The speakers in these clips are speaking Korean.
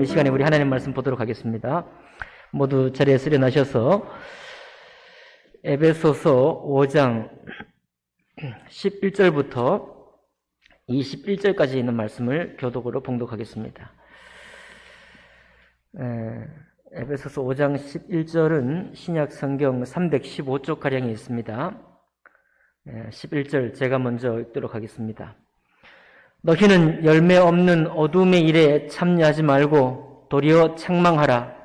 이 시간에 우리 하나님 말씀 보도록 하겠습니다. 모두 자리에 수련하셔서 에베소서 5장 11절부터 21절까지 있는 말씀을 교독으로 봉독하겠습니다. 에베소서 5장 11절은 신약 성경 315쪽가량이 있습니다. 11절 제가 먼저 읽도록 하겠습니다. 너희는 열매 없는 어둠의 일에 참여하지 말고 도리어 책망하라.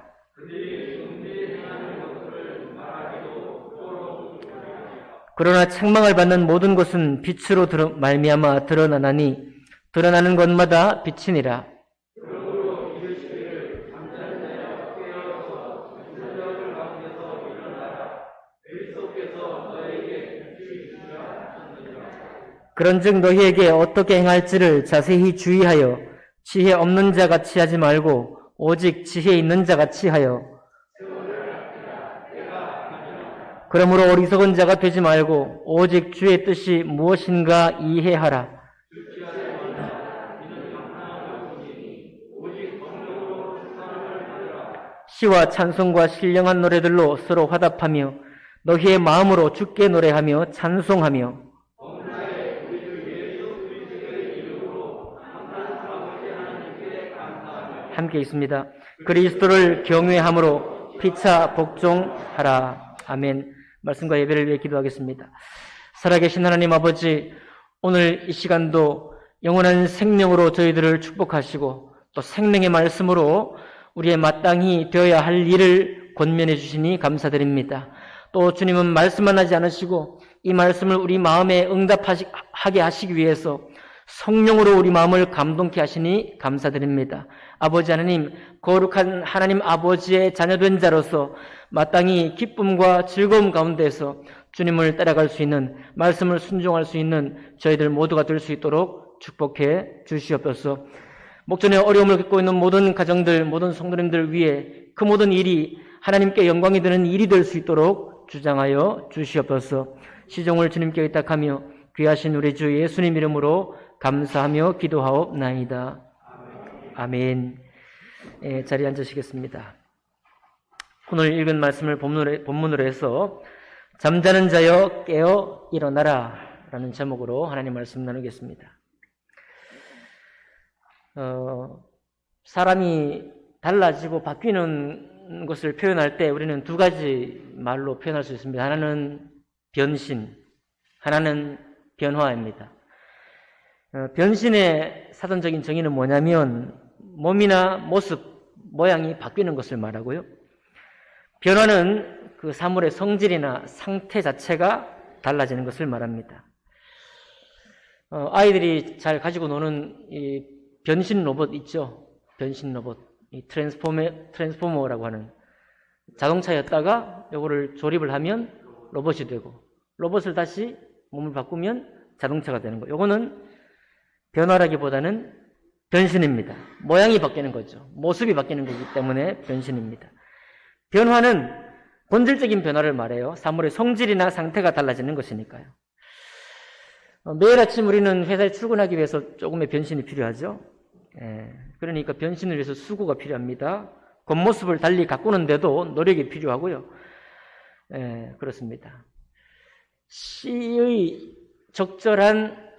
그러나 책망을 받는 모든 것은 빛으로 말미암아 드러나나니 드러나는 것마다 빛이니라. 그런즉 너희에게 어떻게 행할지를 자세히 주의하여 지혜 없는 자 같이 하지 말고 오직 지혜 있는 자 같이 하여 그러므로 어리석은 자가 되지 말고 오직 주의 뜻이 무엇인가 이해하라. 시와 찬송과 신령한 노래들로 서로 화답하며 너희의 마음으로 주께 노래하며 찬송하며 함께 있습니다. 그리스도를 경외함으로 피차 복종하라. 아멘. 말씀과 예배를 위해 기도하겠습니다. 살아계신 하나님 아버지, 오늘 이 시간도 영원한 생명으로 저희들을 축복하시고 또 생명의 말씀으로 우리의 마땅히 되어야 할 일을 권면해 주시니 감사드립니다. 또 주님은 말씀만 하지 않으시고 이 말씀을 우리 마음에 응답하게 하시기 위해서 성령으로 우리 마음을 감동케 하시니 감사드립니다. 아버지 하나님, 거룩한 하나님 아버지의 자녀된 자로서 마땅히 기쁨과 즐거움 가운데서 주님을 따라갈 수 있는, 말씀을 순종할 수 있는 저희들 모두가 될 수 있도록 축복해 주시옵소서. 목전에 어려움을 겪고 있는 모든 가정들, 모든 성도님들 위해 그 모든 일이 하나님께 영광이 되는 일이 될 수 있도록 주장하여 주시옵소서. 시종을 주님께 의탁하며 귀하신 우리 주 예수님 이름으로 감사하며 기도하옵나이다. 아멘. 자리에 앉으시겠습니다. 오늘 읽은 말씀을 본문으로 해서 잠자는 자여 깨어 일어나라 라는 제목으로 하나님 말씀 나누겠습니다. 사람이 달라지고 바뀌는 것을 표현할 때 우리는 두 가지 말로 표현할 수 있습니다. 하나는 변신, 하나는 변화입니다. 변신의 사전적인 정의는 뭐냐면 몸이나 모습, 모양이 바뀌는 것을 말하고요. 변화는 그 사물의 성질이나 상태 자체가 달라지는 것을 말합니다. 아이들이 잘 가지고 노는 이 변신 로봇 있죠? 변신 로봇. 이 트랜스포머라고 하는 자동차였다가 이거를 조립을 하면 로봇이 되고 로봇을 다시 몸을 바꾸면 자동차가 되는 거예요. 이거는 변화라기보다는 변신입니다. 모양이 바뀌는 거죠. 모습이 바뀌는 거기 때문에 변신입니다. 변화는 본질적인 변화를 말해요. 사물의 성질이나 상태가 달라지는 것이니까요. 매일 아침 우리는 회사에 출근하기 위해서 조금의 변신이 필요하죠. 그러니까 변신을 위해서 수고가 필요합니다. 겉모습을 달리 가꾸는데도 노력이 필요하고요. 그렇습니다. 시의 적절한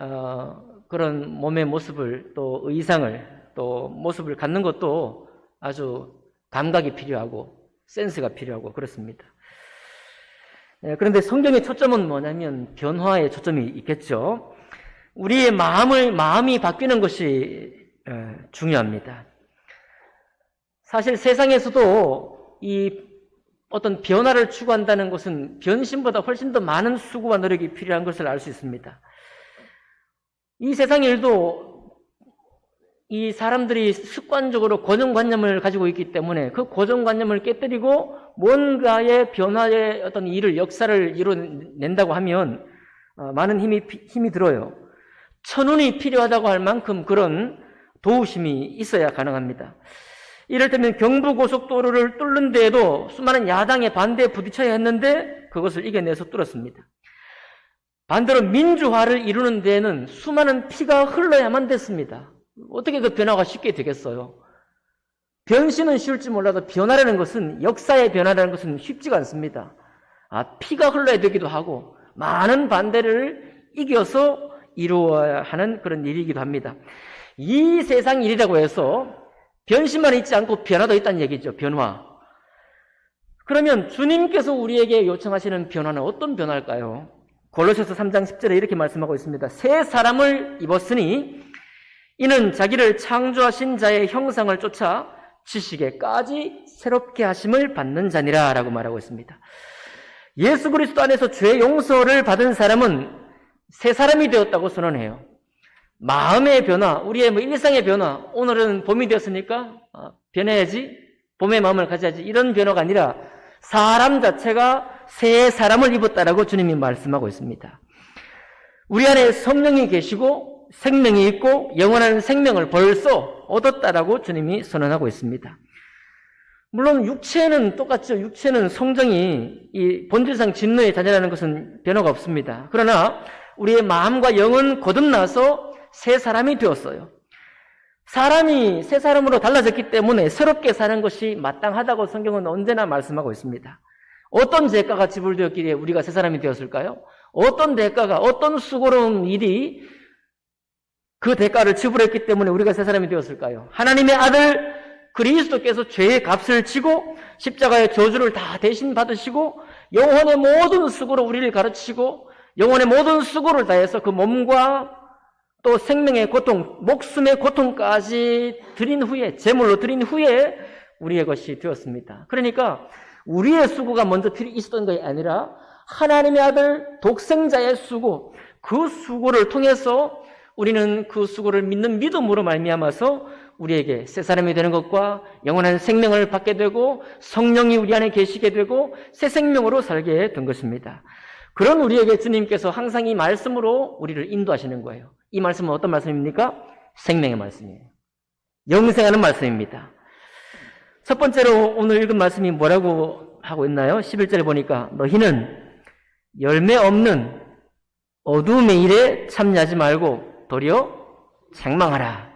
그런 몸의 모습을 또 의상을 또 모습을 갖는 것도 아주 감각이 필요하고 센스가 필요하고 그렇습니다. 그런데 성경의 초점은 뭐냐면 변화에 초점이 있겠죠. 우리의 마음이 바뀌는 것이 중요합니다. 사실 세상에서도 이 어떤 변화를 추구한다는 것은 변신보다 훨씬 더 많은 수고와 노력이 필요한 것을 알 수 있습니다. 이 세상 일도 이 사람들이 습관적으로 고정관념을 가지고 있기 때문에 그 고정관념을 깨뜨리고 뭔가의 변화의 어떤 일을, 역사를 이뤄낸다고 하면 많은 힘이 들어요. 천운이 필요하다고 할 만큼 그런 도우심이 있어야 가능합니다. 이를테면 경부고속도로를 뚫는 데에도 수많은 야당의 반대에 부딪혀야 했는데 그것을 이겨내서 뚫었습니다. 반대로 민주화를 이루는 데에는 수많은 피가 흘러야만 됐습니다. 어떻게 그 변화가 쉽게 되겠어요? 변신은 쉬울지 몰라도 변화라는 것은, 역사의 변화라는 것은 쉽지가 않습니다. 피가 흘러야 되기도 하고 많은 반대를 이겨서 이루어야 하는 그런 일이기도 합니다. 이 세상 일이라고 해서 변신만 있지 않고 변화도 있다는 얘기죠. 변화. 그러면 주님께서 우리에게 요청하시는 변화는 어떤 변화일까요? 골로새서 3장 10절에 이렇게 말씀하고 있습니다. 새 사람을 입었으니 이는 자기를 창조하신 자의 형상을 쫓아 지식에까지 새롭게 하심을 받는 자니라 라고 말하고 있습니다. 예수 그리스도 안에서 죄 용서를 받은 사람은 새 사람이 되었다고 선언해요. 마음의 변화, 우리의 일상의 변화, 오늘은 봄이 되었으니까 변해야지, 봄의 마음을 가져야지, 이런 변화가 아니라 사람 자체가 새 사람을 입었다라고 주님이 말씀하고 있습니다. 우리 안에 성령이 계시고 생명이 있고 영원한 생명을 벌써 얻었다라고 주님이 선언하고 있습니다. 물론 육체는 똑같죠. 육체는 성정이 이 본질상 진노의 자녀라는 것은 변화가 없습니다. 그러나 우리의 마음과 영은 거듭나서 새 사람이 되었어요. 사람이 새 사람으로 달라졌기 때문에 새롭게 사는 것이 마땅하다고 성경은 언제나 말씀하고 있습니다. 어떤 대가가 지불되었기에 우리가 새 사람이 되었을까요? 어떤 대가가, 어떤 수고로운 일이 그 대가를 지불했기 때문에 우리가 새 사람이 되었을까요? 하나님의 아들 그리스도께서 죄의 값을 지고 십자가의 저주를 다 대신 받으시고 영혼의 모든 수고로 우리를 가르치고 영혼의 모든 수고를 다해서 그 몸과 또 생명의 고통, 목숨의 고통까지 드린 후에, 제물로 드린 후에 우리의 것이 되었습니다. 그러니까 우리의 수고가 먼저 있었던 것이 아니라 하나님의 아들 독생자의 수고, 그 수고를 통해서 우리는 그 수고를 믿는 믿음으로 말미암아서 우리에게 새 사람이 되는 것과 영원한 생명을 받게 되고 성령이 우리 안에 계시게 되고 새 생명으로 살게 된 것입니다. 그런 우리에게 주님께서 항상 이 말씀으로 우리를 인도하시는 거예요. 이 말씀은 어떤 말씀입니까? 생명의 말씀이에요. 영생하는 말씀입니다. 첫 번째로 오늘 읽은 말씀이 뭐라고 하고 있나요? 11절에 보니까 너희는 열매 없는 어둠의 일에 참여하지 말고 도리어 책망하라.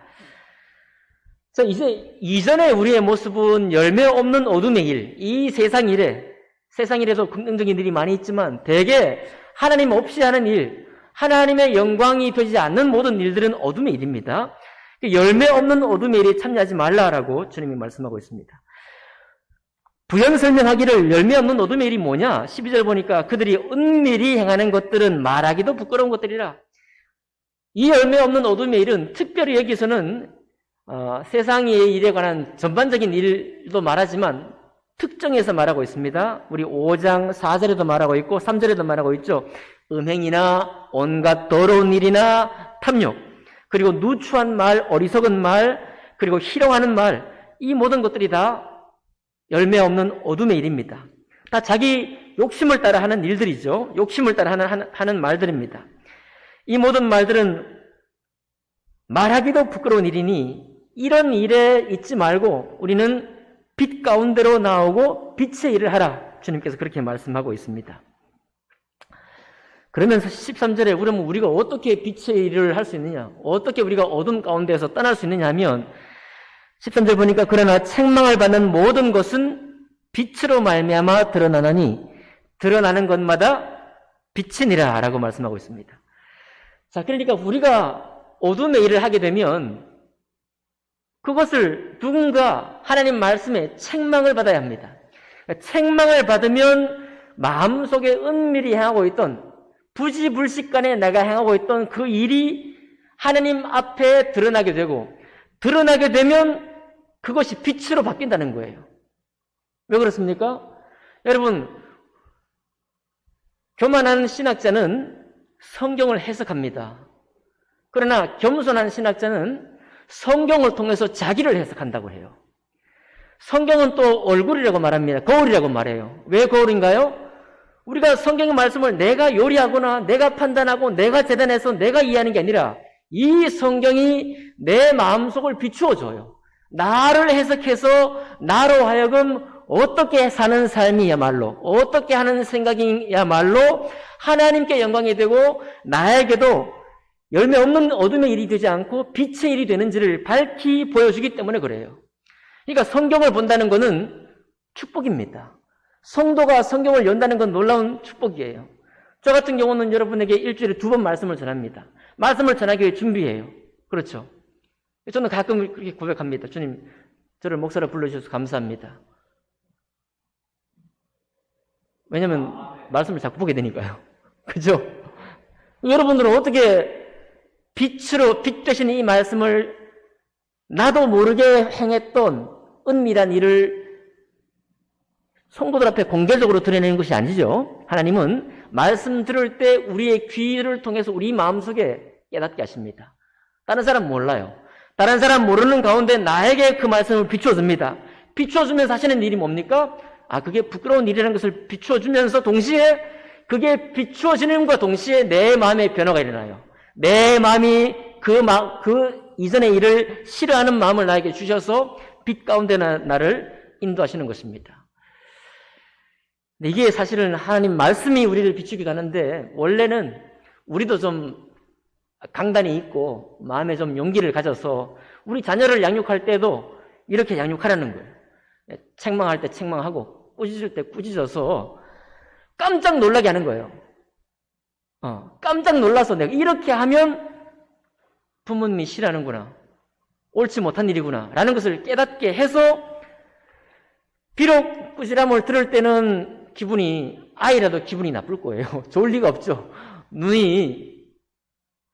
자, 이제 이전에 우리의 모습은 열매 없는 어둠의 일, 이 세상 일에도 긍정적인 일이 많이 있지만 대개 하나님 없이 하는 일, 하나님의 영광이 되지 않는 모든 일들은 어둠의 일입니다. 열매 없는 어둠의 일에 참여하지 말라라고 주님이 말씀하고 있습니다. 부연 설명하기를 열매 없는 어둠의 일이 뭐냐? 12절 보니까 그들이 은밀히 행하는 것들은 말하기도 부끄러운 것들이라. 이 열매 없는 어둠의 일은 특별히 여기서는 세상의 일에 관한 전반적인 일도 말하지만 특정해서 말하고 있습니다. 우리 5장 4절에도 말하고 있고 3절에도 말하고 있죠. 음행이나 온갖 더러운 일이나 탐욕, 그리고 누추한 말, 어리석은 말, 그리고 희롱하는 말, 이 모든 것들이 다 열매 없는 어둠의 일입니다. 다 자기 욕심을 따라 하는 일들이죠. 욕심을 따라 하는 말들입니다. 이 모든 말들은 말하기도 부끄러운 일이니 이런 일에 있지 말고 우리는 빛 가운데로 나오고 빛의 일을 하라. 주님께서 그렇게 말씀하고 있습니다. 그러면서 13절에 그러면 우리가 어떻게 빛의 일을 할 수 있느냐? 어떻게 우리가 어둠 가운데에서 떠날 수 있느냐 하면 13절 보니까 그러나 책망을 받는 모든 것은 빛으로 말미암아 드러나나니 드러나는 것마다 빛이니라 라고 말씀하고 있습니다. 자, 그러니까 우리가 어둠의 일을 하게 되면 그것을 누군가 하나님 말씀에 책망을 받아야 합니다. 책망을 받으면 마음속에 은밀히 행하고 있던 부지불식간에 내가 행하고 있던 그 일이 하나님 앞에 드러나게 되고 드러나게 되면 그것이 빛으로 바뀐다는 거예요. 왜 그렇습니까? 여러분, 교만한 신학자는 성경을 해석합니다. 그러나 겸손한 신학자는 성경을 통해서 자기를 해석한다고 해요. 성경은 또 얼굴이라고 말합니다. 거울이라고 말해요. 왜 거울인가요? 우리가 성경의 말씀을 내가 요리하거나 내가 판단하고 내가 재단해서 내가 이해하는 게 아니라 이 성경이 내 마음속을 비추어줘요. 나를 해석해서 나로 하여금 어떻게 사는 삶이야말로 어떻게 하는 생각이야말로 하나님께 영광이 되고 나에게도 열매 없는 어둠의 일이 되지 않고 빛의 일이 되는지를 밝히 보여주기 때문에 그래요. 그러니까 성경을 본다는 것은 축복입니다. 성도가 성경을 연다는 건 놀라운 축복이에요. 저 같은 경우는 여러분에게 일주일에 2번 말씀을 전합니다. 말씀을 전하기 위해 준비해요. 그렇죠? 저는 가끔 그렇게 고백합니다. 주님, 저를 목사로 불러주셔서 감사합니다. 왜냐면 말씀을 자꾸 보게 되니까요. 그죠? 여러분들은 어떻게 빛 되신 이 말씀을 나도 모르게 행했던 은밀한 일을 성도들 앞에 공개적으로 드러내는 것이 아니죠. 하나님은 말씀 들을 때 우리의 귀를 통해서 우리 마음속에 깨닫게 하십니다. 다른 사람 몰라요. 다른 사람 모르는 가운데 나에게 그 말씀을 비추어줍니다. 비추어주면서 하시는 일이 뭡니까? 그게 부끄러운 일이라는 것을 비추어주면서 동시에 그게 비추어지는과 동시에 내 마음의 변화가 일어나요. 내 마음이 그 이전의 일을 싫어하는 마음을 나에게 주셔서 빛 가운데 나를 인도하시는 것입니다. 이게 사실은 하나님 말씀이 우리를 비추게 가는데 원래는 우리도 좀 강단이 있고 마음에 좀 용기를 가져서 우리 자녀를 양육할 때도 이렇게 양육하라는 거예요. 책망할 때 책망하고 꾸짖을 때 꾸짖어서 깜짝 놀라게 하는 거예요. 깜짝 놀라서 내가 이렇게 하면 부모님이 싫어하는구나. 옳지 못한 일이구나. 라는 것을 깨닫게 해서 비록 꾸지람을 들을 때는 아이라도 기분이 나쁠 거예요. 좋을 리가 없죠. 눈이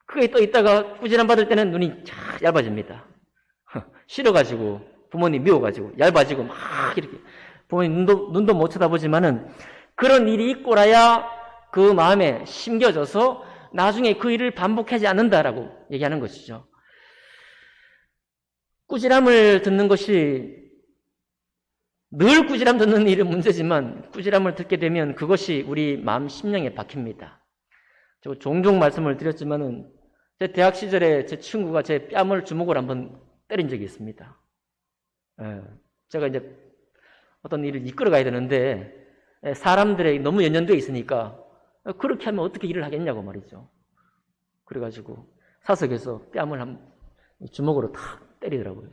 크게 떠 있다가 꾸지람 받을 때는 눈이 얇아집니다. 싫어가지고, 부모님 미워가지고, 얇아지고, 막 이렇게. 부모님 눈도 못 쳐다보지만은 그런 일이 있고라야 그 마음에 심겨져서 나중에 그 일을 반복하지 않는다라고 얘기하는 것이죠. 꾸지람을 듣는 것이 늘 꾸지람 듣는 일은 문제지만 꾸지람을 듣게 되면 그것이 우리 마음 심령에 박힙니다. 저 종종 말씀을 드렸지만은 제 대학 시절에 제 친구가 제 뺨을 주먹으로 한번 때린 적이 있습니다. 제가 이제 어떤 일을 이끌어 가야 되는데 사람들에게 너무 연연되어 있으니까 그렇게 하면 어떻게 일을 하겠냐고 말이죠. 그래가지고 사석에서 뺨을 주먹으로 탁 때리더라고요.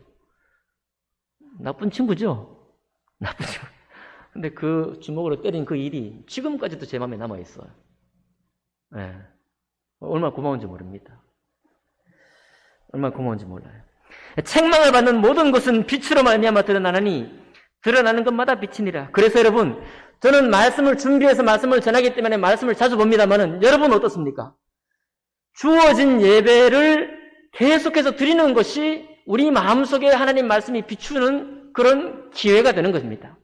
나쁜 친구죠? 나쁜 친구. 근데 그 주먹으로 때린 그 일이 지금까지도 제 마음에 남아있어요. 얼마나 고마운지 모릅니다. 얼마나 고마운지 몰라요. 책망을 받는 모든 것은 빛으로 말미암아 드러나느니 드러나는 것마다 빛이니라. 그래서 여러분, 저는 말씀을 준비해서 말씀을 전하기 때문에 말씀을 자주 봅니다만은 여러분 어떻습니까? 주어진 예배를 계속해서 드리는 것이 우리 마음속에 하나님 말씀이 비추는 그런 기회가 되는 것입니다.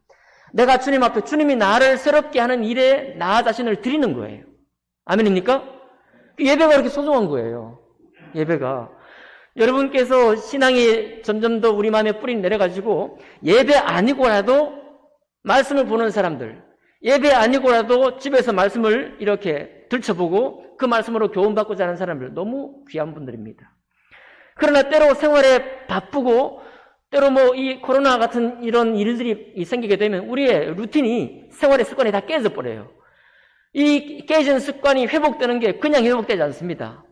내가 주님 앞에 주님이 나를 새롭게 하는 일에 나 자신을 드리는 거예요. 아멘입니까? 예배가 그렇게 소중한 거예요. 예배가. 여러분께서 신앙이 점점 더 우리 마음에 뿌리 내려가지고 예배 아니고라도 말씀을 보는 사람들, 예배 아니고라도 집에서 말씀을 이렇게 들춰보고 그 말씀으로 교훈받고자 하는 사람들 너무 귀한 분들입니다. 그러나 때로 생활에 바쁘고 때로 이 코로나 같은 이런 일들이 생기게 되면 우리의 루틴이 생활의 습관이 다 깨져 버려요. 이 깨진 습관이 회복되는 게 그냥 회복되지 않습니다.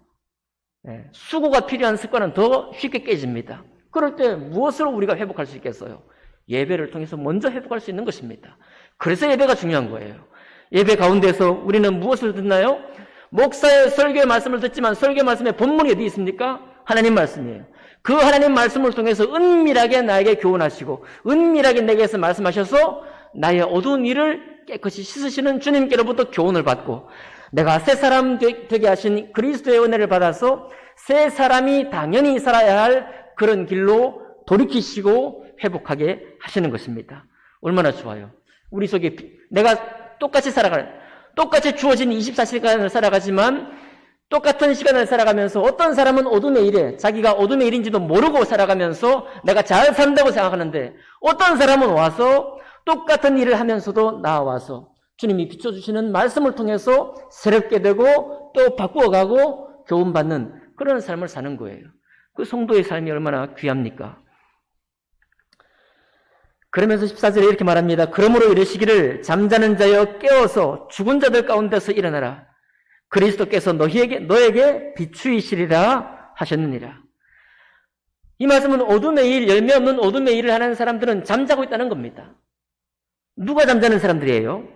수고가 필요한 습관은 더 쉽게 깨집니다. 그럴 때 무엇으로 우리가 회복할 수 있겠어요? 예배를 통해서 먼저 회복할 수 있는 것입니다. 그래서 예배가 중요한 거예요. 예배 가운데서 우리는 무엇을 듣나요? 목사의 설교의 말씀을 듣지만 설교의 말씀의 본문이 어디 있습니까? 하나님 말씀이에요. 그 하나님 말씀을 통해서 은밀하게 나에게 교훈하시고 은밀하게 내게서 말씀하셔서 나의 어두운 일을 깨끗이 씻으시는 주님께로부터 교훈을 받고 내가 새 사람 되게 하신 그리스도의 은혜를 받아서 새 사람이 당연히 살아야 할 그런 길로 돌이키시고 회복하게 하시는 것입니다. 얼마나 좋아요. 우리 속에 내가 똑같이 주어진 24시간을 살아가지만 똑같은 시간을 살아가면서 어떤 사람은 어둠의 일에 자기가 어둠의 일인지도 모르고 살아가면서 내가 잘 산다고 생각하는데 어떤 사람은 와서 똑같은 일을 하면서도 나와서 주님이 비춰주시는 말씀을 통해서 새롭게 되고 또 바꾸어가고 교훈받는 그런 삶을 사는 거예요. 그 성도의 삶이 얼마나 귀합니까? 그러면서 14절에 이렇게 말합니다. 그러므로 이르시기를 잠자는 자여 깨어서 죽은 자들 가운데서 일어나라. 그리스도께서 너에게 비추이시리라 하셨느니라. 이 말씀은 어둠의 일, 열매 없는 어둠의 일을 하는 사람들은 잠자고 있다는 겁니다. 누가 잠자는 사람들이에요?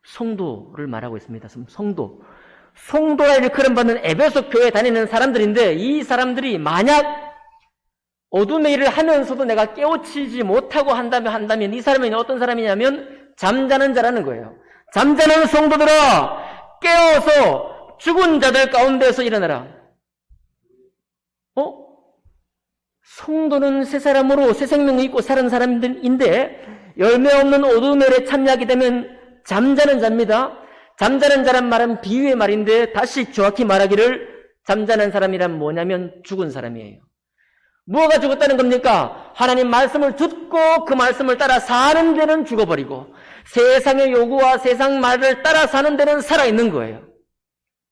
성도를 말하고 있습니다. 성도. 성도라 일컬음 받는 에베소 교회에 다니는 사람들인데, 이 사람들이 만약 어둠의 일을 하면서도 내가 깨우치지 못하고 한다면 이 사람이 어떤 사람이냐면 잠자는 자라는 거예요. 잠자는 성도들아, 깨어서 죽은 자들 가운데서 일어나라. 성도는 새 사람으로 새 생명을 입고 사는 사람들인데, 열매 없는 어둠의 일에 참여하게 되면 잠자는 자입니다. 잠자는 자란 말은 비유의 말인데, 다시 정확히 말하기를 잠자는 사람이란 뭐냐면 죽은 사람이에요. 뭐가 죽었다는 겁니까? 하나님 말씀을 듣고 그 말씀을 따라 사는 데는 죽어버리고, 세상의 요구와 세상 말을 따라 사는 데는 살아있는 거예요.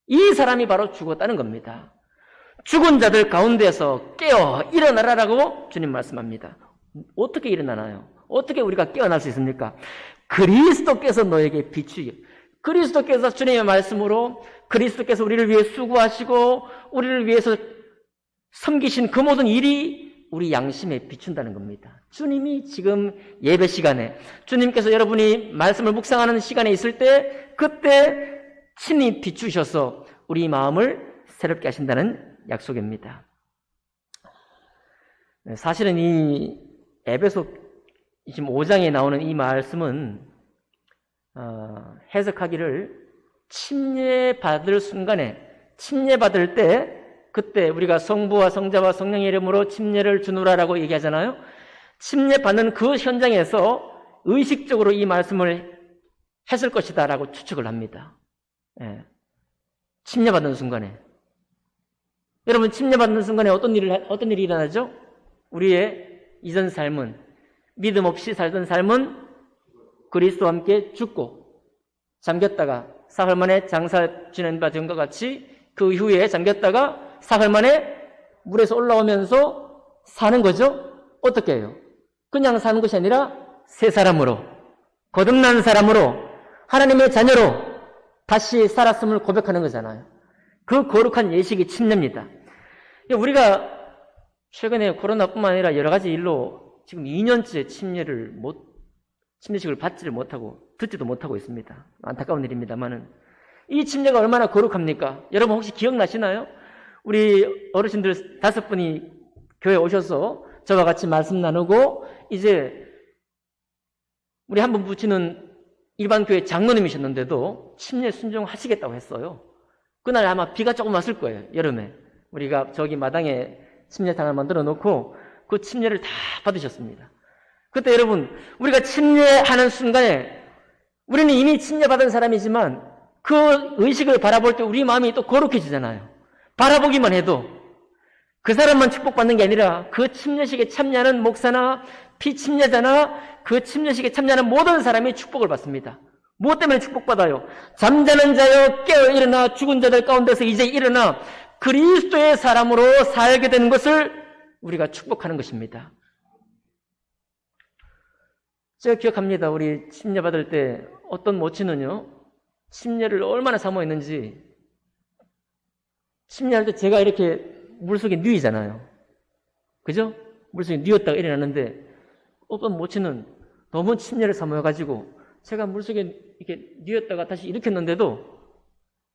이 사람이 바로 죽었다는 겁니다. 죽은 자들 가운데서 깨어 일어나라라고 주님 말씀합니다. 어떻게 일어나나요? 어떻게 우리가 깨어날 수 있습니까? 그리스도께서 너에게 비추게, 그리스도께서 주님의 말씀으로, 그리스도께서 우리를 위해 수고하시고 우리를 위해서 섬기신 그 모든 일이 우리 양심에 비춘다는 겁니다. 주님이 지금 예배 시간에, 주님께서 여러분이 말씀을 묵상하는 시간에 있을 때, 그때 친히 비추셔서 우리 마음을 새롭게 하신다는 약속입니다. 사실은 이 에베소 지금 5장에 나오는 이 말씀은 해석하기를 침례받을 순간에, 침례받을 때, 그때 우리가 성부와 성자와 성령의 이름으로 침례를 주노라라고 얘기하잖아요. 침례받는 그 현장에서 의식적으로 이 말씀을 했을 것이다 라고 추측을 합니다. 침례받는 순간에. 여러분, 침례받는 순간에 어떤 일이 일어나죠? 우리의 이전 삶은, 믿음 없이 살던 삶은 그리스도와 함께 죽고, 잠겼다가 사흘 만에 장사 지낸 바 된 것 같이 그 이후에 잠겼다가 사흘 만에 물에서 올라오면서 사는 거죠? 어떻게 해요? 그냥 사는 것이 아니라 새 사람으로, 거듭난 사람으로, 하나님의 자녀로 다시 살았음을 고백하는 거잖아요. 그 거룩한 예식이 침례입니다. 우리가 최근에 코로나뿐만 아니라 여러 가지 일로 지금 2년째 침례식을 받지를 못하고 듣지도 못하고 있습니다. 안타까운 일입니다만은 이 침례가 얼마나 거룩합니까? 여러분 혹시 기억나시나요? 우리 어르신들 5분이 교회에 오셔서 저와 같이 말씀 나누고, 이제 우리 한 분 부치는 일반 교회 장로님이셨는데도 침례 순종하시겠다고 했어요. 그날 아마 비가 조금 왔을 거예요. 여름에 우리가 저기 마당에 침례상을 만들어 놓고 그 침례를 다 받으셨습니다. 그때 여러분, 우리가 침례하는 순간에 우리는 이미 침례받은 사람이지만 그 의식을 바라볼 때 우리 마음이 또 거룩해지잖아요. 바라보기만 해도. 그 사람만 축복받는 게 아니라 그 침례식에 참여하는 목사나 피침례자나 그 침례식에 참여하는 모든 사람이 축복을 받습니다. 무엇 때문에 축복받아요? 잠자는 자여 깨어 일어나, 죽은 자들 가운데서 이제 일어나 그리스도의 사람으로 살게 되는 것을 우리가 축복하는 것입니다. 제가 기억합니다. 우리 침례 받을 때 어떤 모친은요, 침례를 얼마나 사모했는지, 침례할 때 제가 이렇게 물속에 누이잖아요. 그죠? 물속에 누웠다가 일어났는데 어떤 모친은 너무 침례를 사모해가지고 제가 물속에 이렇게 누웠다가 다시 일으켰는데도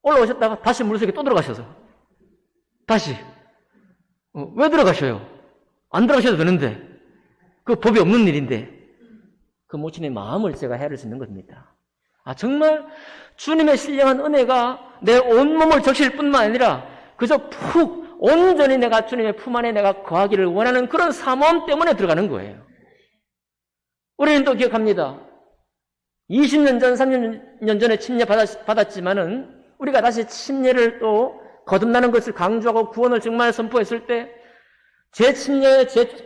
올라오셨다가 다시 물속에 또 들어가셔서 다시 왜 들어가셔요? 안 들어가셔도 되는데, 그 법이 없는 일인데. 그 모친의 마음을 제가 헤아릴 수 있는 겁니다. 정말 주님의 신령한 은혜가 내 온몸을 적실 뿐만 아니라 그저 푹 온전히 내가 주님의 품 안에 내가 거하기를 원하는 그런 사모함 때문에 들어가는 거예요. 우리는 또 기억합니다. 20년 전, 30년 전에 침례 받았지만은 우리가 다시 침례를 또 거듭나는 것을 강조하고 구원을 정말 선포했을 때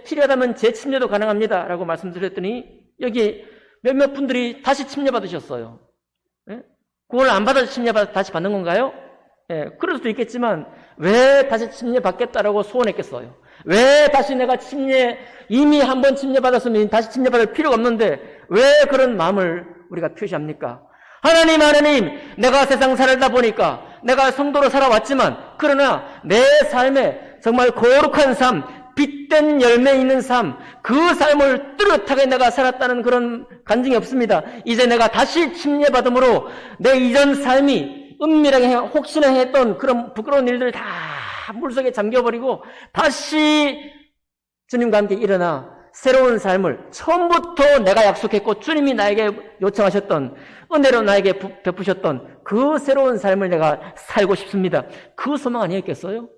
필요하다면 재침례도 가능합니다 라고 말씀드렸더니 여기 몇몇 분들이 다시 침례 받으셨어요. 구원을 안 받아서 침례 다시 받는 건가요? 그럴 수도 있겠지만 왜 다시 침례 받겠다라고 소원했겠어요? 왜 다시 내가 이미 한 번 침례 받았으면 다시 침례 받을 필요가 없는데 왜 그런 마음을 우리가 표시합니까? 하나님, 내가 세상 살다 보니까 내가 성도로 살아왔지만 그러나 내 삶에 정말 거룩한 삶, 빛된 열매 있는 삶, 그 삶을 뚜렷하게 내가 살았다는 그런 간증이 없습니다. 이제 내가 다시 침례받음으로 내 이전 삶이 은밀하게 혹시나 했던 그런 부끄러운 일들 다 물속에 잠겨버리고 다시 주님과 함께 일어나 새로운 삶을 처음부터 내가 약속했고 주님이 나에게 요청하셨던 은혜로 나에게 베푸셨던 그 새로운 삶을 내가 살고 싶습니다. 그 소망 아니었겠어요?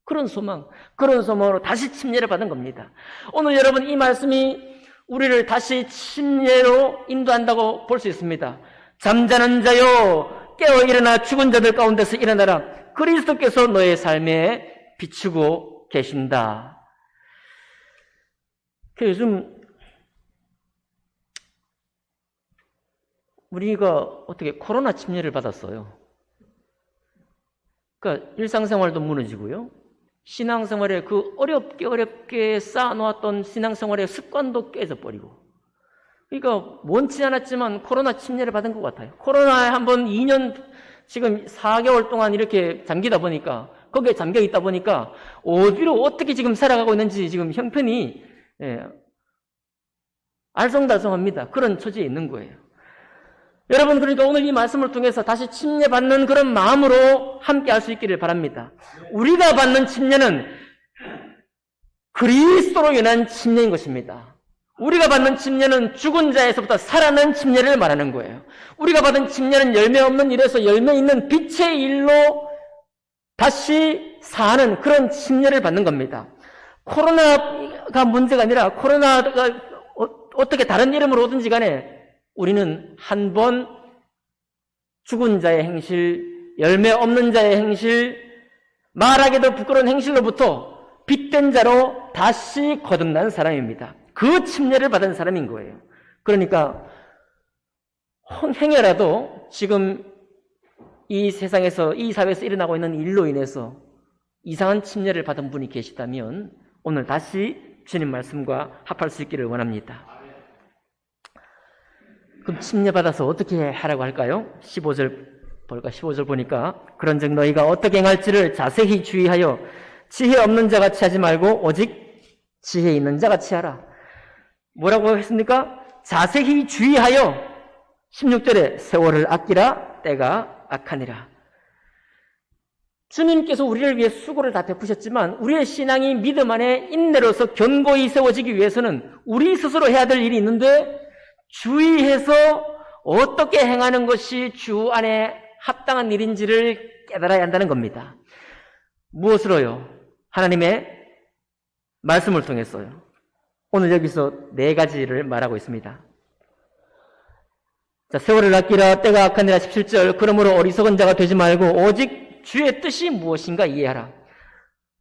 그런 소망으로 다시 침례를 받은 겁니다. 오늘 여러분 이 말씀이 우리를 다시 침례로 인도한다고 볼 수 있습니다. 잠자는 자여 깨어 일어나 죽은 자들 가운데서 일어나라. 그리스도께서 너의 삶에 비추고 계신다. 요즘 우리가 어떻게 코로나 침례를 받았어요. 그러니까 일상생활도 무너지고요. 신앙생활에 그 어렵게 쌓아놓았던 신앙생활의 습관도 깨져버리고. 그러니까 원치 않았지만 코로나 침례를 받은 것 같아요. 코로나에 한번 2년, 지금 4개월 동안 이렇게 잠기다 보니까, 거기에 잠겨 있다 보니까, 어디로 어떻게 지금 살아가고 있는지 지금 형편이, 알쏭달쏭합니다. 그런 처지에 있는 거예요. 여러분, 그러니까 오늘 이 말씀을 통해서 다시 침례받는 그런 마음으로 함께 할 수 있기를 바랍니다. 우리가 받는 침례는 그리스도로 인한 침례인 것입니다. 우리가 받는 침례는 죽은 자에서부터 살아난 침례를 말하는 거예요. 우리가 받은 침례는 열매 없는 일에서 열매 있는 빛의 일로 다시 사는 그런 침례를 받는 겁니다. 코로나가 문제가 아니라 코로나가 어떻게 다른 이름으로 오든지 간에 우리는 한 번 죽은 자의 행실, 열매 없는 자의 행실, 말하기도 부끄러운 행실로부터 빛된 자로 다시 거듭난 사람입니다. 그 침례를 받은 사람인 거예요. 그러니까 행여라도 지금 이 세상에서, 이 사회에서 일어나고 있는 일로 인해서 이상한 침례를 받은 분이 계시다면 오늘 다시 주님 말씀과 합할 수 있기를 원합니다. 그럼 침례받아서 어떻게 하라고 할까요? 15절 볼까? 15절 보니까 그런즉 너희가 어떻게 행할지를 자세히 주의하여 지혜 없는 자같이 하지 말고 오직 지혜 있는 자같이 하라. 뭐라고 했습니까? 자세히 주의하여 16절에 세월을 아끼라 때가 악하니라. 주님께서 우리를 위해 수고를 다 베푸셨지만 우리의 신앙이 믿음 안에 인내로서 견고히 세워지기 위해서는 우리 스스로 해야 될 일이 있는데 주의해서 어떻게 행하는 것이 주 안에 합당한 일인지를 깨달아야 한다는 겁니다. 무엇으로요? 하나님의 말씀을 통해서요. 오늘 여기서 4가지를 말하고 있습니다. 자, 세월을 아끼라 때가 악하니라 17절. 그러므로 어리석은 자가 되지 말고 오직 주의 뜻이 무엇인가 이해하라.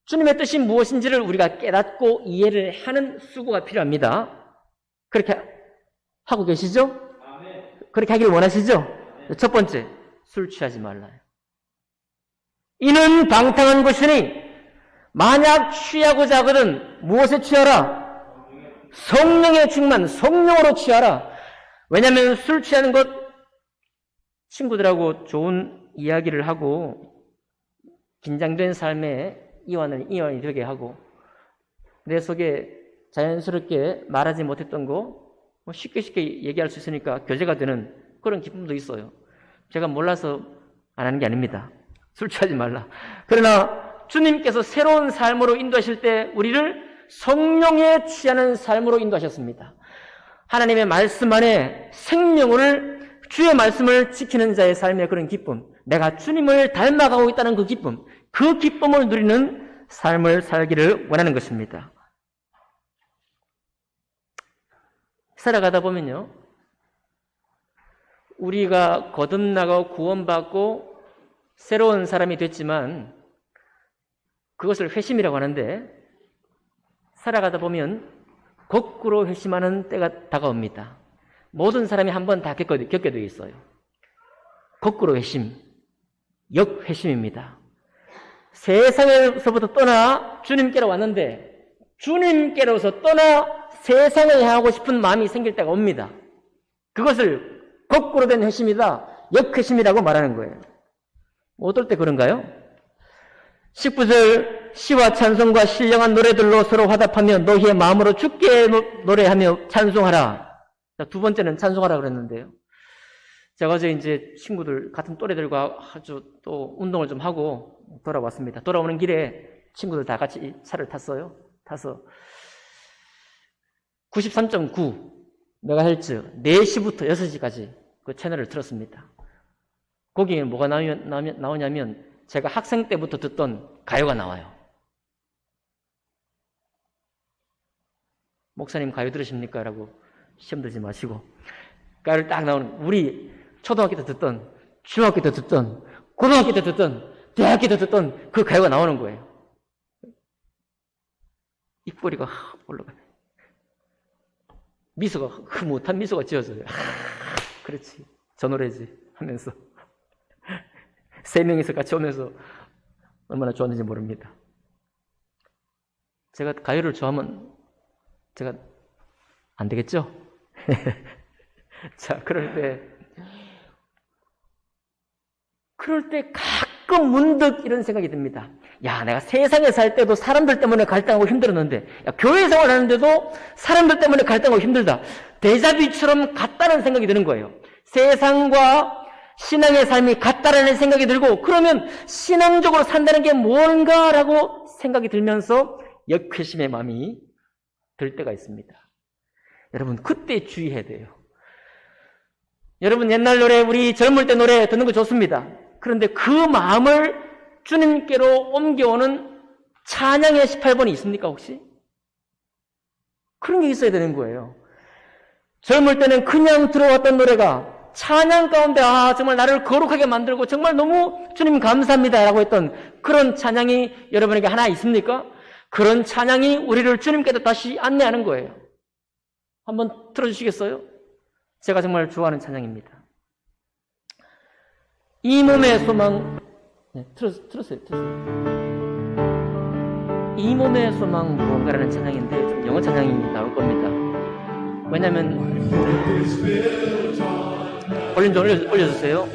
주님의 뜻이 무엇인지를 우리가 깨닫고 이해를 하는 수고가 필요합니다. 그렇게 하고 계시죠? 그렇게 하기를 원하시죠? 첫 번째, 술 취하지 말라요. 이는 방탕한 것이니 만약 취하고자 하거든 무엇에 취하라? 성령의 충만, 성령으로 취하라. 왜냐하면 술 취하는 것 친구들하고 좋은 이야기를 하고 긴장된 삶에 이완이 되게 하고 내 속에 자연스럽게 말하지 못했던 거 쉽게 얘기할 수 있으니까 교제가 되는 그런 기쁨도 있어요. 제가 몰라서 안 하는 게 아닙니다. 술 취하지 말라. 그러나 주님께서 새로운 삶으로 인도하실 때 우리를 성령에 취하는 삶으로 인도하셨습니다. 하나님의 말씀 안에 생명을, 주의 말씀을 지키는 자의 삶의 그런 기쁨, 내가 주님을 닮아가고 있다는 그 기쁨을 누리는 삶을 살기를 원하는 것입니다. 살아가다 보면요, 우리가 거듭나고 구원받고 새로운 사람이 됐지만 그것을 회심이라고 하는데 살아가다 보면 거꾸로 회심하는 때가 다가옵니다. 모든 사람이 한 번 다 겪게 되어 있어요. 거꾸로 회심, 역회심입니다. 세상에서부터 떠나 주님께로 왔는데 주님께로서 떠나 세상을 향하고 싶은 마음이 생길 때가 옵니다. 그것을 거꾸로 된 회심이다, 역회심이라고 말하는 거예요. 어떨 때 그런가요? 19절 시와 찬송과 신령한 노래들로 서로 화답하며 너희의 마음으로 주께 노래하며 찬송하라. 자, 두 번째는 찬송하라 그랬는데요. 제가 어제 이제 친구들, 같은 또래들과 아주 또 운동을 좀 하고 돌아왔습니다. 돌아오는 길에 친구들 다 같이 차를 탔어요. 타서 93.9 메가헤르츠 4시부터 6시까지 그 채널을 틀었습니다. 거기에 뭐가 나오냐면 제가 학생 때부터 듣던 가요가 나와요. 목사님 가요 들으십니까? 라고 시험 들지 마시고 가요를 딱 나오는, 우리 초등학교 때 듣던, 중학교 때 듣던, 고등학교 때 듣던, 대학교 때 듣던 그 가요가 나오는 거예요. 입꼬리가 올라가요. 미소가, 흐뭇한 미소가 지어져요. 그렇지, 저 노래지 하면서 3명이서 같이 오면서 얼마나 좋았는지 모릅니다. 제가 가요를 좋아하면 제가 안 되겠죠? 자, 그럴 때 가끔 문득 이런 생각이 듭니다. 야, 내가 세상에 살 때도 사람들 때문에 갈등하고 힘들었는데, 야, 교회 생활 하는데도 사람들 때문에 갈등하고 힘들다. 데자뷰처럼 같다는 생각이 드는 거예요. 세상과 신앙의 삶이 같다라는 생각이 들고, 그러면 신앙적으로 산다는 게 뭔가라고 생각이 들면서 역회심의 마음이 들 때가 있습니다. 여러분, 그때 주의해야 돼요. 여러분, 옛날 노래, 우리 젊을 때 노래 듣는 거 좋습니다. 그런데 그 마음을 주님께로 옮겨오는 찬양의 18번이 있습니까, 혹시? 그런 게 있어야 되는 거예요. 젊을 때는 그냥 들어왔던 노래가 찬양 가운데 정말 나를 거룩하게 만들고 정말 너무 주님 감사합니다 라고 했던 그런 찬양이 여러분에게 하나 있습니까? 그런 찬양이 우리를 주님께로 다시 안내하는 거예요. 한번 틀어주시겠어요? 제가 정말 좋아하는 찬양입니다. 이 몸의 소망, 네, 틀었어요. 이 몸의 소망 무언가라는 찬양인데 좀 영어 찬양이 나올 겁니다. 왜냐면 볼륨 좀 올려주세요.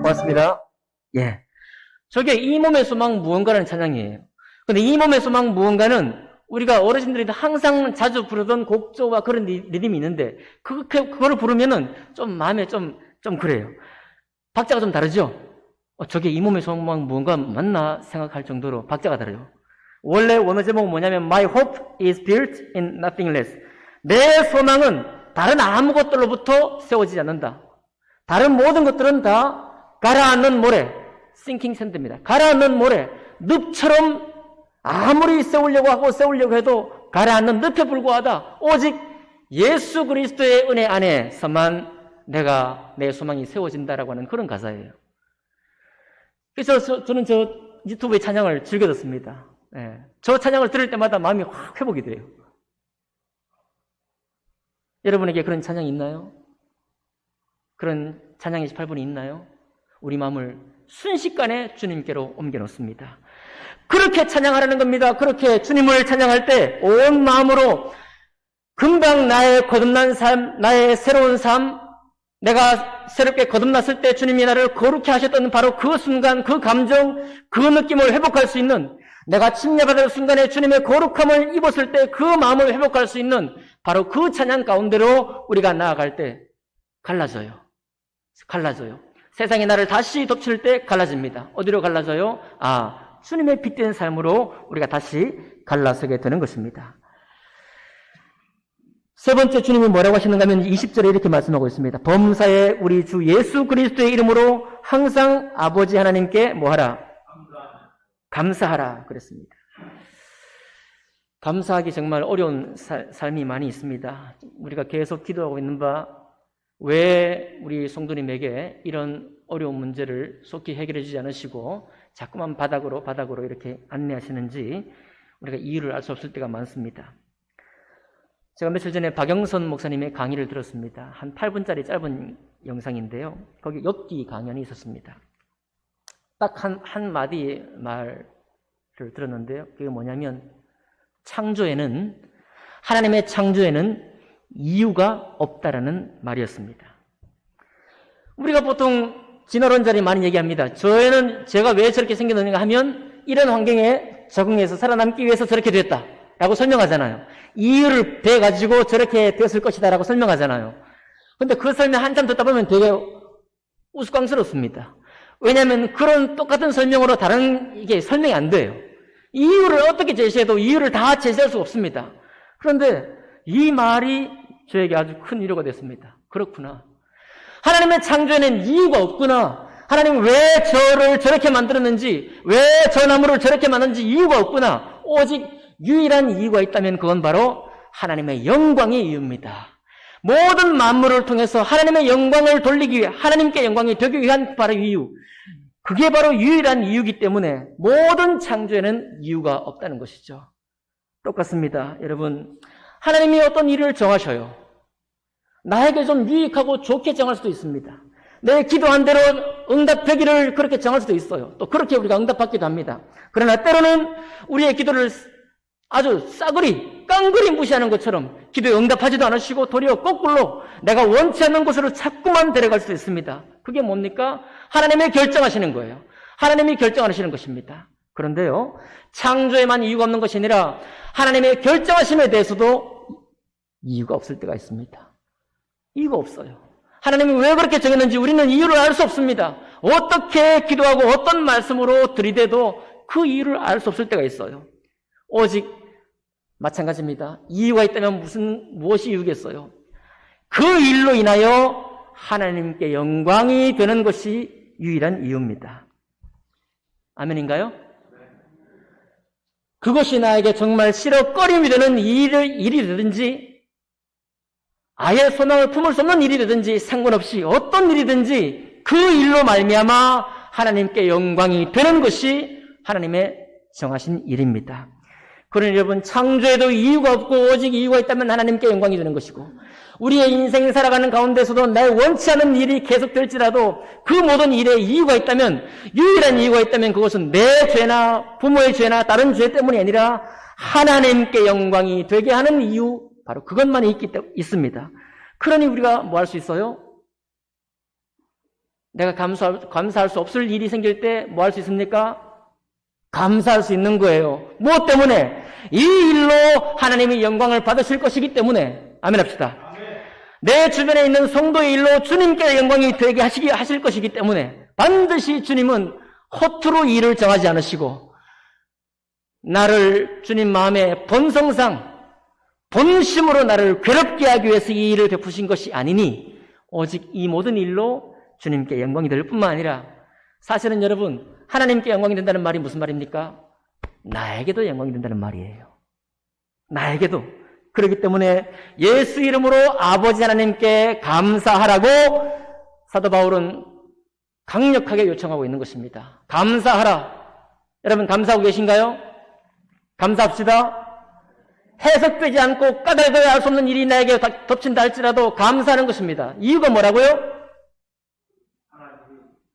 고맙습니다. 예. 저게 이 몸의 소망 무언가라는 찬양이에요. 근데 이 몸의 소망 무언가는 우리가 어르신들이 항상 자주 부르던 곡조와 그런 리듬이 있는데, 그거를 부르면은 좀 마음에 좀 그래요. 박자가 좀 다르죠? 저게 이 몸의 소망 무언가 맞나 생각할 정도로 박자가 다르요. 원래 원어 제목은 뭐냐면 My hope is built in nothing less. 내 소망은 다른 아무것들로부터 세워지지 않는다. 다른 모든 것들은 다 가라앉는 모래, sinking sand입니다. 가라앉는 모래, 늪처럼 아무리 세우려고 해도 가라앉는 늪에 불과하다. 오직 예수 그리스도의 은혜 안에서만 내 소망이 세워진다라고 하는 그런 가사예요. 그래서 저는 저 유튜브의 찬양을 즐겨 듣습니다. 예. 저 찬양을 들을 때마다 마음이 확 회복이 돼요. 여러분에게 그런 찬양이 있나요? 그런 찬양의 18분이 있나요? 우리 마음을 순식간에 주님께로 옮겨놓습니다. 그렇게 찬양하라는 겁니다. 그렇게 주님을 찬양할 때 온 마음으로 금방 나의 거듭난 삶, 나의 새로운 삶, 내가 새롭게 거듭났을 때 주님이 나를 거룩히 하셨던 바로 그 순간, 그 감정, 그 느낌을 회복할 수 있는, 내가 침례받을 순간에 주님의 거룩함을 입었을 때 그 마음을 회복할 수 있는 바로 그 찬양 가운데로 우리가 나아갈 때 갈라져요. 세상이 나를 다시 덮칠 때 갈라집니다. 어디로 갈라져요? 주님의 빛된 삶으로 우리가 다시 갈라서게 되는 것입니다. 세 번째 주님이 뭐라고 하시는가 하면 20절에 이렇게 말씀하고 있습니다. 범사에 우리 주 예수 그리스도의 이름으로 항상 아버지 하나님께 뭐하라? 감사하라 그랬습니다. 감사하기 정말 어려운 삶이 많이 있습니다. 우리가 계속 기도하고 있는 바, 왜 우리 성도님에게 이런 어려운 문제를 속히 해결해 주지 않으시고 자꾸만 바닥으로 이렇게 안내하시는지 우리가 이유를 알 수 없을 때가 많습니다. 제가 며칠 전에 박영선 목사님의 강의를 들었습니다. 한 8분짜리 짧은 영상인데요. 거기 욥기 강연이 있었습니다. 딱 한 마디 말을 들었는데요. 그게 뭐냐면 하나님의 창조에는 이유가 없다라는 말이었습니다. 우리가 보통 진화론자들이 많이 얘기합니다. 제가 왜 저렇게 생겼느냐 하면 이런 환경에 적응해서 살아남기 위해서 저렇게 됐다 라고 설명하잖아요. 이유를 배가지고 저렇게 되었을 것이다 라고 설명하잖아요. 근데 그 설명 한참 듣다 보면 되게 우스꽝스럽습니다. 왜냐하면 그런 똑같은 설명으로 이게 설명이 안 돼요. 이유를 어떻게 제시해도 이유를 다 제시할 수가 없습니다. 그런데 이 말이 저에게 아주 큰 위로가 됐습니다. 그렇구나. 하나님의 창조에는 이유가 없구나. 하나님은 왜 저를 저렇게 만들었는지, 왜 저 나무를 저렇게 만드는지 이유가 없구나. 오직 유일한 이유가 있다면 그건 바로 하나님의 영광의 이유입니다. 모든 만물을 통해서 하나님의 영광을 돌리기 위해, 하나님께 영광이 되기 위한 바로 이유. 그게 바로 유일한 이유이기 때문에 모든 창조에는 이유가 없다는 것이죠. 똑같습니다. 여러분, 하나님이 어떤 일을 정하셔요. 나에게 좀 유익하고 좋게 정할 수도 있습니다. 내 기도한 대로 응답되기를 그렇게 정할 수도 있어요. 또 그렇게 우리가 응답받기도 합니다. 그러나 때로는 우리의 기도를 아주 깡그리 무시하는 것처럼 기도에 응답하지도 않으시고 도리어 거꾸로 내가 원치 않는 곳으로 자꾸만 데려갈 수 있습니다. 그게 뭡니까? 하나님이 결정하시는 거예요. 하나님이 결정하시는 것입니다. 그런데요, 창조에만 이유가 없는 것이 아니라 하나님의 결정하심에 대해서도 이유가 없을 때가 있습니다. 이유가 없어요. 하나님이 왜 그렇게 정했는지 우리는 이유를 알 수 없습니다. 어떻게 기도하고 어떤 말씀으로 들이대도 그 이유를 알 수 없을 때가 있어요. 오직 마찬가지입니다. 이유가 있다면 무엇이 이유겠어요? 그 일로 인하여 하나님께 영광이 되는 것이 유일한 이유입니다. 아멘인가요? 그것이 나에게 정말 싫어거림이 되는 일이든지 아예 소망을 품을 수 없는 일이든지 상관없이 어떤 일이든지 그 일로 말미암아 하나님께 영광이 되는 것이 하나님의 정하신 일입니다. 그러니 여러분, 창조에도 이유가 없고 오직 이유가 있다면 하나님께 영광이 되는 것이고, 우리의 인생 살아가는 가운데서도 내 원치 않은 일이 계속될지라도 그 모든 일에 이유가 있다면, 유일한 이유가 있다면 그것은 내 죄나 부모의 죄나 다른 죄 때문이 아니라 하나님께 영광이 되게 하는 이유, 바로 그것만이 있습니다. 그러니 우리가 뭐 할 수 있어요? 내가 감사할 수 없을 일이 생길 때 뭐 할 수 있습니까? 감사할 수 있는 거예요. 무엇 때문에? 이 일로 하나님이 영광을 받으실 것이기 때문에. 아멘 합시다. 내 주변에 있는 성도의 일로 주님께 영광이 되게 하실 것이기 때문에 반드시 주님은 허투루 일을 정하지 않으시고 나를 주님 마음의 본성상 본심으로 나를 괴롭게 하기 위해서 이 일을 베푸신 것이 아니니 오직 이 모든 일로 주님께 영광이 될 뿐만 아니라, 사실은 여러분, 하나님께 영광이 된다는 말이 무슨 말입니까? 나에게도 영광이 된다는 말이에요. 나에게도. 그렇기 때문에 예수 이름으로 아버지 하나님께 감사하라고 사도 바울은 강력하게 요청하고 있는 것입니다. 감사하라. 여러분, 감사하고 계신가요? 감사합시다. 해석되지 않고 까닭을 알 수 없는 일이 나에게 덮친다 할지라도 감사하는 것입니다. 이유가 뭐라고요?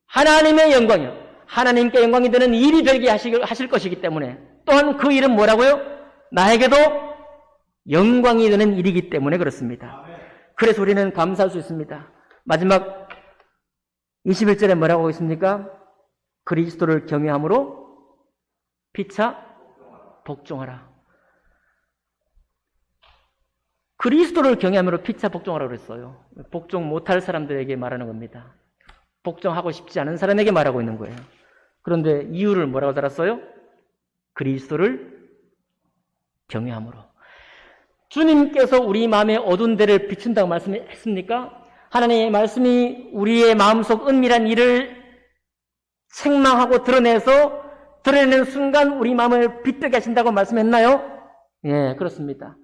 하나님의 영광이요. 하나님께 영광이 되는 일이 되게 하실 것이기 때문에, 또한 그 일은 뭐라고요? 나에게도 영광이 되는 일이기 때문에 그렇습니다. 그래서 우리는 감사할 수 있습니다. 마지막 21절에 뭐라고 하고 있습니까? 그리스도를 경외함으로 피차 복종하라. 그리스도를 경외함으로 피차 복종하라고 그랬어요. 복종 못할 사람들에게 말하는 겁니다. 복종하고 싶지 않은 사람에게 말하고 있는 거예요. 그런데 이유를 뭐라고 달았어요? 그리스도를 경외함으로. 주님께서 우리 마음의 어두운 데를 비춘다고 말씀했습니까? 하나님의 말씀이 우리의 마음속 은밀한 일을 책망하고 드러내는 순간 우리 마음을 빛되게 하신다고 말씀했나요? 예, 그렇습니다.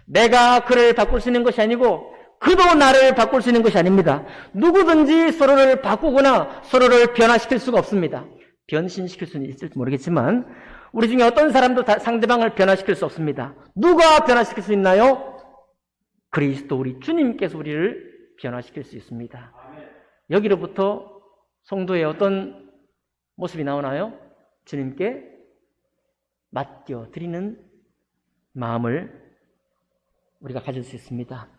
내가 그를 바꿀 수 있는 것이 아니고 그도 나를 바꿀 수 있는 것이 아닙니다. 누구든지 서로를 바꾸거나 서로를 변화시킬 수가 없습니다. 변신시킬 수는 있을지 모르겠지만 우리 중에 어떤 사람도 상대방을 변화시킬 수 없습니다. 누가 변화시킬 수 있나요? 그리스도 우리 주님께서 우리를 변화시킬 수 있습니다. 여기로부터 성도의 어떤 모습이 나오나요? 주님께 맡겨드리는 마음을 우리가 가질 수 있습니다.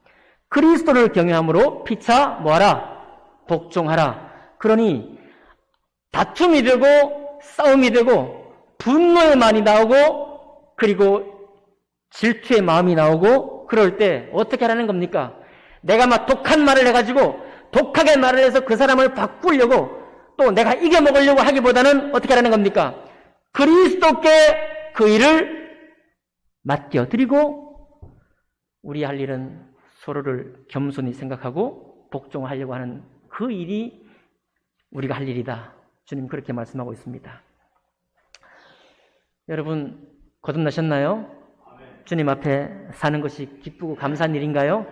그리스도를 경외함으로 피차 뭐하라? 복종하라. 그러니 다툼이 되고 싸움이 되고 분노의 말이 나오고 그리고 질투의 마음이 나오고 그럴 때 어떻게 하라는 겁니까? 내가 막 독한 말을 해가지고 독하게 말을 해서 그 사람을 바꾸려고 또 내가 이겨먹으려고 하기보다는 어떻게 하라는 겁니까? 그리스도께 그 일을 맡겨드리고 우리 할 일은 서로를 겸손히 생각하고 복종하려고 하는 그 일이 우리가 할 일이다. 주님 그렇게 말씀하고 있습니다. 여러분 거듭나셨나요? 주님 앞에 사는 것이 기쁘고 감사한 일인가요?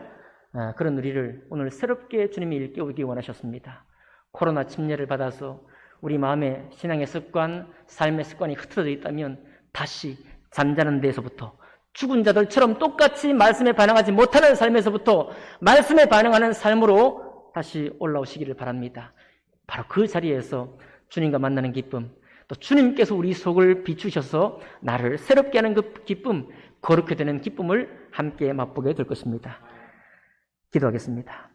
그런 우리를 오늘 새롭게 주님이 일깨우기 원하셨습니다. 코로나 침례를 받아서 우리 마음의 신앙의 습관, 삶의 습관이 흐트러져 있다면 다시 잠자는 데에서부터 죽은 자들처럼 똑같이 말씀에 반응하지 못하는 삶에서부터 말씀에 반응하는 삶으로 다시 올라오시기를 바랍니다. 바로 그 자리에서 주님과 만나는 기쁨, 또 주님께서 우리 속을 비추셔서 나를 새롭게 하는 그 기쁨, 거룩해 되는 기쁨을 함께 맛보게 될 것입니다. 기도하겠습니다.